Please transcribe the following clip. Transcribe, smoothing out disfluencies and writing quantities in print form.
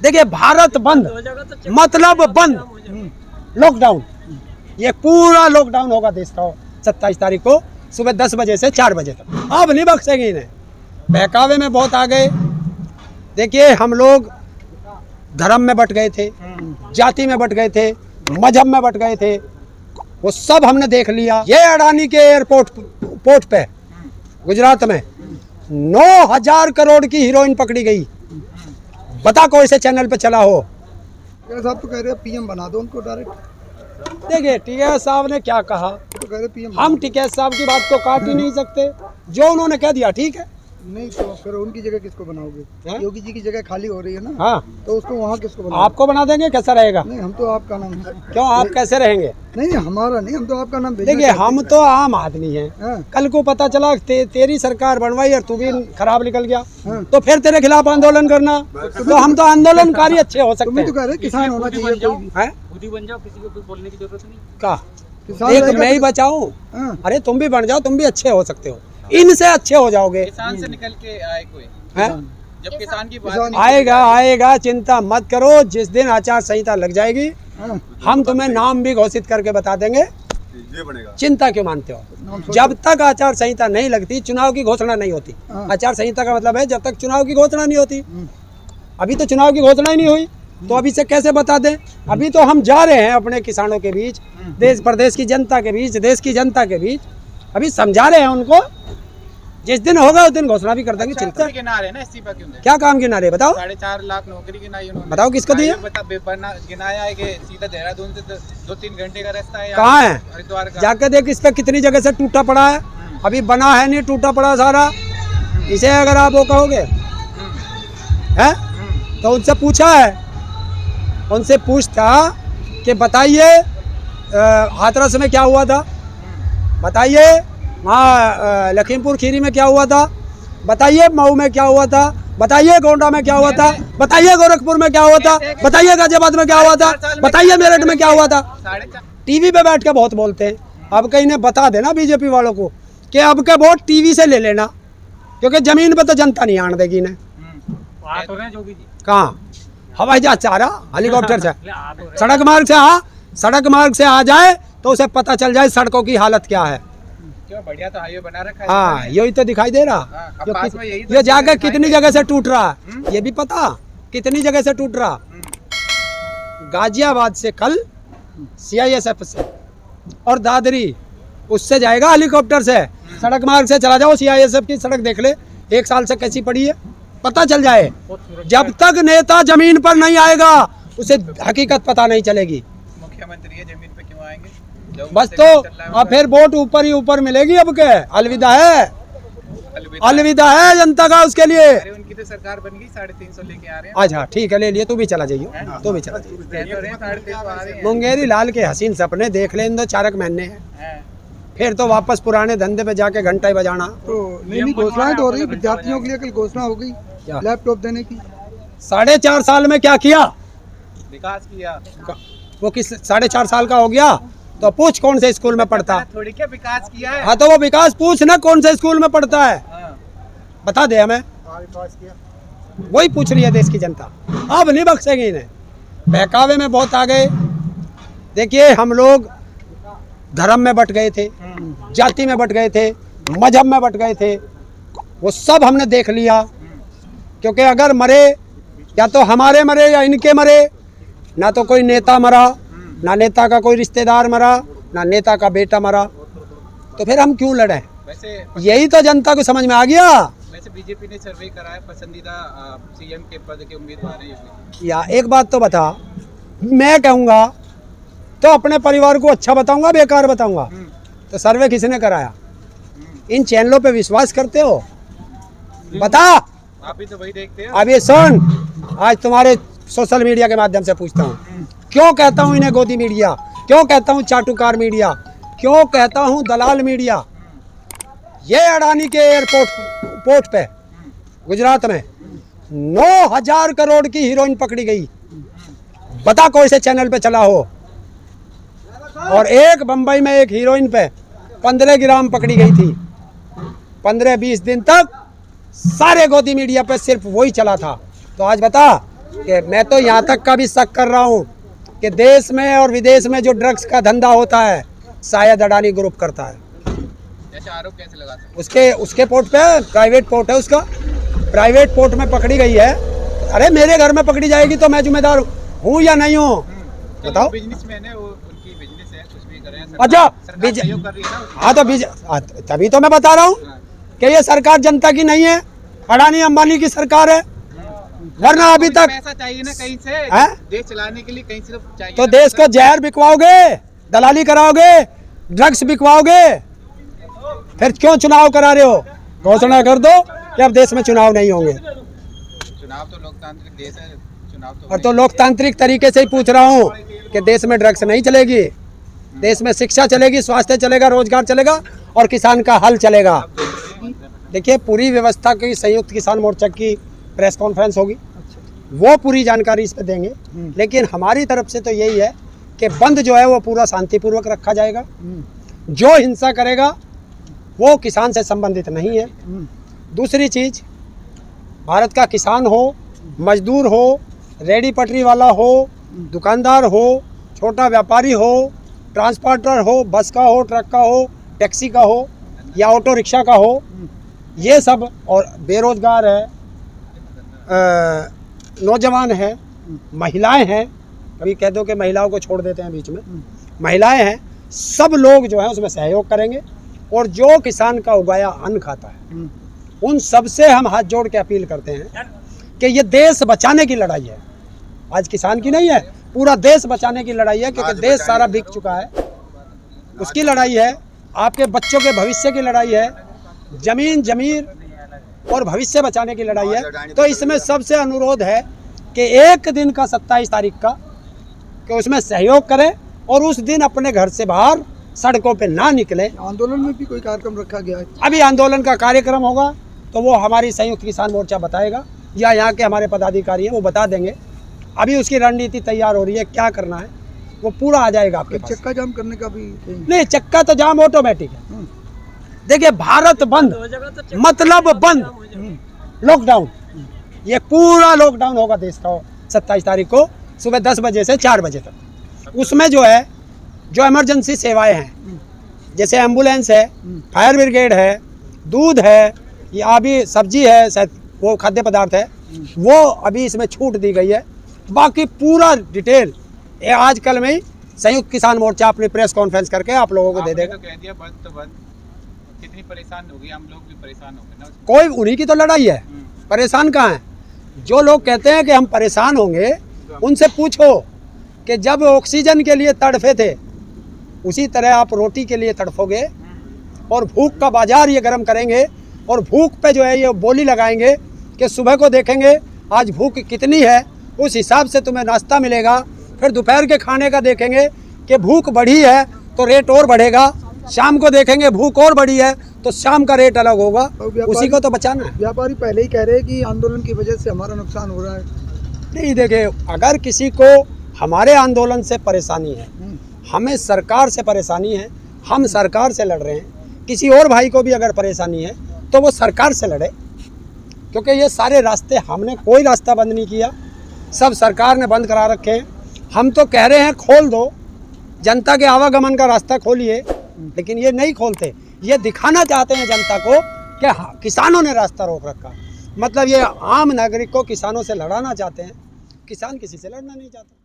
देखिए भारत बंद मतलब बंद, लॉकडाउन, ये पूरा लॉकडाउन होगा देश का 27 तारीख को सुबह 10 बजे से 4 बजे तक। अब नहीं बख्शेंगे इन्हें, बहकावे में बहुत आ गए। देखिए हम लोग धर्म में बट गए थे, जाति में बट गए थे, मजहब में बट गए थे, वो सब हमने देख लिया। ये अडानी के एयरपोर्ट पे गुजरात में 9,000 करोड़ की हीरोइन पकड़ी गई। बता कोई से चैनल पे चला हो। साहब तो कह रहे हैं पीएम बना दो उनको डायरेक्ट। देखिए टिकैत साहब ने क्या कहा, तो कह रहे पीएम। हम टिकैत साहब की बात को काट ही नहीं सकते, जो उन्होंने कह दिया ठीक है। नहीं तो फिर उनकी जगह किसको बनाओगे? योगी जी की जगह खाली हो रही है ना। हाँ तो उसको वहाँ किसको बनाओगे? आपको बना देंगे, कैसा रहेगा? नहीं हम तो आपका नाम। क्यों आप कैसे रहेंगे? नहीं हमारा नहीं, हम तो आपका नाम भेजना देखिए हम तो आम आदमी हैं। हाँ। कल को पता चला तेरी सरकार बनवाई और तू भी खराब निकल गया, हाँ। तो फिर तेरे खिलाफ आंदोलन करना। तो हम तो आंदोलनकारी अच्छे हो सकते तुम्हें तो हैं। कह रहे किसान होना चाहिए कोई भी। हैं? खुद ही बन जाओ, किसी को कुछ बोलने की जरूरत नहीं। का किसान एक रहेगा मैं ही तो- बचाऊं? हाँ। अरे तुम भी बन जाओ, तुम भी अच्छे हो सकते हो, इनसे अच्छे हो जाओगे। किसान से निकल के आए कोई, हैं? जब किसान की बात किसान- नहीं आएगा आएगा, चिंता मत करो। जिस दिन आचार संहिता लग जाएगी हाँ। हम तुम्हें नाम भी घोषित करके बता देंगे। ये बनेगा। चिंता क्यों मानते हो? नाम सोचो। जब तक आचार संहिता नहीं लगती चुनाव की घोषणा नहीं होती। हाँ। आचार संहिता का मतलब है जब तक चुनाव की घोषणा नहीं होती। अभी तो चुनाव की घोषणा ही नहीं हुई, तो अभी से कैसे बता दें? अभी तो हम जा रहे हैं अपने किसानों के बीच, देश प्रदेश की जनता के बीच, देश की जनता के बीच, अभी समझा रहे हैं उनको। जिस दिन होगा उस दिन घोषणा भी कर देंगे। चिंता गिना रहे हैं ना, इस्तीफा क्यों दें? क्या काम गिना रहे बताओ? 4.5 लाख नौकरी गिनाई उन्होंने। बताओ किसको दिए? गिनाया है कि सीधा देहरादून से 2-3 घंटे का रास्ता है। कहाँ है? हरिद्वार का। जाके देख इस पे कितनी जगह से टूटा पड़ा है, अभी बना है नहीं, टूटा पड़ा सारा। इसे अगर आप वो कहोगे हैं, तो उनसे पूछा है, उनसे पूछता कि बताइए हाथरस में क्या हुआ था, बताइए वहाँ लखीमपुर खीरी में क्या हुआ था, बताइए मऊ में क्या हुआ था, बताइए गोंडा में क्या हुआ था, बताइए गोरखपुर में क्या हुआ था, बताइए गाजियाबाद में क्या हुआ था, बताइए मेरठ में क्या हुआ था। 4.5 टीवी पे बैठ के बहुत बोलते हैं। अब कहीं ने बता देना बीजेपी वालों को कि अब के वोट टीवी से ले लेना, क्योंकि जमीन पे तो जनता नहीं आने देगी इन्हें। बात हो रहे हैं जोगी जी। कहाँ हवाई जहाज से आ रहा, हेलीकॉप्टर से, सड़क मार्ग से। हाँ सड़क मार्ग से आ जाए तो उसे पता चल जाए सड़कों की हालत क्या है। क्यों बढ़िया तो हाईवे बना रखा है। हाँ यही तो दिखाई दे रहा। हाँ, अब पास में यही तो ये जाकर दिखाई कितनी दे- जगह से टूट रहा है ये भी पता, कितनी जगह से टूट रहा। गाजियाबाद से कल CISF से और दादरी उससे जाएगा हेलीकॉप्टर से। सड़क मार्ग से चला जाओ, CISF की सड़क देख ले 1 साल से कैसी पड़ी है, पता चल जाए। जब तक नेता जमीन पर नहीं आएगा उसे हकीकत पता नहीं चलेगी। मुख्यमंत्री है, जमीन पे क्यों आएंगे? जो बस उनसे तो चल रहा है अब फिर वोट ऊपर ही ऊपर मिलेगी। अब के अलविदा है, अलविदा। अलविदा है जनता का उसके लिए। अरे उनकी तो सरकार बन गई, 350 लेके आ रहे हैं। अच्छा ठीक है ले लिए, तू भी चला जाइयो, तू भी चला जाइयो। कह तो रहे हैं 350 आ रहे हैं। मुंगेरी लाल के हसीन सपने देख ले इन 2 चारक महीने हैं, हैं। फिर तो वापस पुराने धंधे पे जाके घंटा ही बजाना। तो नहीं घोषणाएं तो हो रही, विद्यार्थियों के लिए कल घोषणा हो गई क्या? लैपटॉप देने की। 4.5 साल में क्या किया? विकास किया। वो किस 4.5 साल का हो गया तो पूछ कौन से स्कूल में पढ़ता। थोड़ी क्या विकास किया है। हाँ तो वो विकास पूछ ना कौन से स्कूल में पढ़ता है, हाँ। बता दे हमें। वही पूछ रही है देश की जनता। अब नहीं बख्शेंगे इन्हें, बहकावे में बहुत आ गए। देखिए हम लोग धर्म में बट गए थे, जाति में बट गए थे, मजहब में बट गए थे, वो सब हमने देख लिया। क्योंकि अगर मरे या तो हमारे मरे या इनके मरे, ना तो कोई नेता मरा, ना नेता का कोई रिश्तेदार मरा, ना नेता का बेटा मरा, तो फिर हम क्यों लड़े? वैसे यही तो जनता को समझ में आ गया। वैसे बीजेपी ने सर्वे करा है, पसंदीदा CM के पद के उम्मीदवार हैं ये। या एक बात तो बता, मैं कहूँगा तो अपने परिवार को अच्छा बताऊंगा, बेकार बताऊंगा? तो सर्वे किसने कराया? इन चैनलों पे विश्वास करते हो? बता। आप भी तो वही देखते हो। अब ये सुन, आज तुम्हारे सोशल मीडिया के माध्यम से पूछता हूँ, क्यों कहता हूँ इन्हें गोदी मीडिया, क्यों कहता हूँ चाटुकार मीडिया, क्यों कहता हूँ दलाल मीडिया? ये अडानी के एयरपोर्ट पे गुजरात में 9,000 करोड़ की हीरोइन पकड़ी गई। बता कोई से चैनल पे चला हो। और एक बंबई में एक हीरोइन पे 15 ग्राम पकड़ी गई थी। 15-20 दिन तक सारे गोदी मीडिया पे सिर्फ वही चला था। तो आज बता कि मैं तो यहाँ तक का भी शक कर रहा हूँ कि देश में और विदेश में जो ड्रग्स का धंधा होता है शायद अडानी ग्रुप करता है। ऐसा आरोप कैसे लगा सकते उसके पोर्ट पे प्राइवेट पोर्ट है उसका, प्राइवेट पोर्ट में पकड़ी गई है। अरे मेरे घर में पकड़ी जाएगी तो मैं जिम्मेदार हूँ या नहीं हूँ बताओ। बिजनेसमैन है वो, उनकी बिजनेस है, कुछ भी कर रहे हैं। अच्छा सरकार सहयोग कर रही है ना उसमें। हाँ तो तभी तो मैं बता रहा हूँ कि ये सरकार जनता की नहीं है, अडानी अंबानी की सरकार है। वरना अभी तक पैसा चाहिए ना कहीं से देश चलाने के लिए, कहीं से तो चाहिए। तो देश को जहर बिकवाओगे, दलाली कराओगे, ड्रग्स बिकवाओगे, फिर क्यों चुनाव करा रहे हो? घोषणा कर दो कि अब देश में चुनाव नहीं होंगे। चुनाव तो लोकतांत्रिक देश है, चुनाव तो और तो लोकतांत्रिक तरीके से ही पूछ रहा हूँ कि देश में ड्रग्स नहीं चलेगी, देश में शिक्षा चलेगी, स्वास्थ्य चलेगा, रोजगार चलेगा और किसान का हल चलेगा। देखिए पूरी व्यवस्था की संयुक्त किसान मोर्चा की प्रेस कॉन्फ्रेंस होगी, वो पूरी जानकारी इस पे देंगे। लेकिन हमारी तरफ से तो यही है कि बंद जो है वो पूरा शांतिपूर्वक रखा जाएगा। जो हिंसा करेगा वो किसान से संबंधित नहीं है। दूसरी चीज़, भारत का किसान हो, मजदूर हो, रेडी पटरी वाला हो, दुकानदार हो, छोटा व्यापारी हो, ट्रांसपोर्टर हो, बस का हो, ट्रक का हो, टैक्सी का हो या ऑटो रिक्शा का हो, ये सब, और बेरोजगार है, नौजवान है, महिलाएं हैं, कभी कह दो कि महिलाओं को छोड़ देते हैं बीच में, महिलाएं हैं, सब लोग जो है उसमें सहयोग करेंगे। और जो किसान का उगाया अन्न खाता है उन सब से हम हाथ जोड़ के अपील करते हैं कि ये देश बचाने की लड़ाई है, आज किसान की नहीं है, पूरा देश बचाने की लड़ाई है। क्योंकि देश सारा बिक चुका है, उसकी लड़ाई है, आपके बच्चों के भविष्य की लड़ाई है, जमीन और भविष्य बचाने की लड़ाई है। तो इसमें सबसे अनुरोध है कि एक दिन का 27 तारीख का कि उसमें सहयोग करें और उस दिन अपने घर से बाहर सड़कों पे ना निकले। आंदोलन में भी कोई कार्यक्रम रखा गया है? अभी आंदोलन का कार्यक्रम होगा तो वो हमारी संयुक्त किसान मोर्चा बताएगा या यहाँ के हमारे पदाधिकारी हैं वो बता देंगे। अभी उसकी रणनीति तैयार हो रही है, क्या करना है वो पूरा आ जाएगा आपके पास। चक्का जाम करने का भी नहीं, चक्का तो जाम ऑटोमेटिक है। देखिए भारत बंद मतलब बंद, लॉकडाउन, ये पूरा लॉकडाउन होगा देश का 27 तारीख को सुबह 10 बजे से 4 बजे तक। उसमें जो है जो इमरजेंसी सेवाएं हैं जैसे एम्बुलेंस है, फायर ब्रिगेड है, दूध है, या अभी सब्जी है, शायद वो खाद्य पदार्थ है, वो अभी इसमें छूट दी गई है। बाकी पूरा डिटेल ये आजकल में ही संयुक्त किसान मोर्चा अपनी प्रेस कॉन्फ्रेंस करके आप लोगों को दे देगा। तो कह दिया बंद तो बंद, कितनी परेशान होगी, हम लोग भी परेशान हो गए ना। कोई उन्हीं की तो लड़ाई है, परेशान कहाँ है? जो लोग कहते हैं कि हम परेशान होंगे उनसे पूछो कि जब ऑक्सीजन के लिए तड़फे थे उसी तरह आप रोटी के लिए तड़फोगे और भूख का बाजार ये गर्म करेंगे और भूख पे जो है ये बोली लगाएंगे कि सुबह को देखेंगे आज भूख कितनी है, उस हिसाब से तुम्हें नाश्ता मिलेगा। फिर दोपहर के खाने का देखेंगे कि भूख बढ़ी है तो रेट और बढ़ेगा, शाम को देखेंगे भूख और बढ़ी है तो शाम का रेट अलग होगा। उसी को तो बचाना है। व्यापारी पहले ही कह रहे हैं कि आंदोलन की वजह से हमारा नुकसान हो रहा है। नहीं देखिए, अगर किसी को हमारे आंदोलन से परेशानी है, हमें सरकार से परेशानी है, हम सरकार से लड़ रहे हैं, किसी और भाई को भी अगर परेशानी है तो वो सरकार से लड़े। क्योंकि ये सारे रास्ते, हमने कोई रास्ता बंद नहीं किया, सब सरकार ने बंद करा रखे हैं। हम तो कह रहे हैं खोल दो, जनता के आवागमन का रास्ता खोलिए, लेकिन ये नहीं खोलते। ये दिखाना चाहते हैं जनता को कि किसानों ने रास्ता रोक रखा, मतलब ये आम नागरिक को किसानों से लड़ाना चाहते हैं। किसान किसी से लड़ना नहीं चाहता।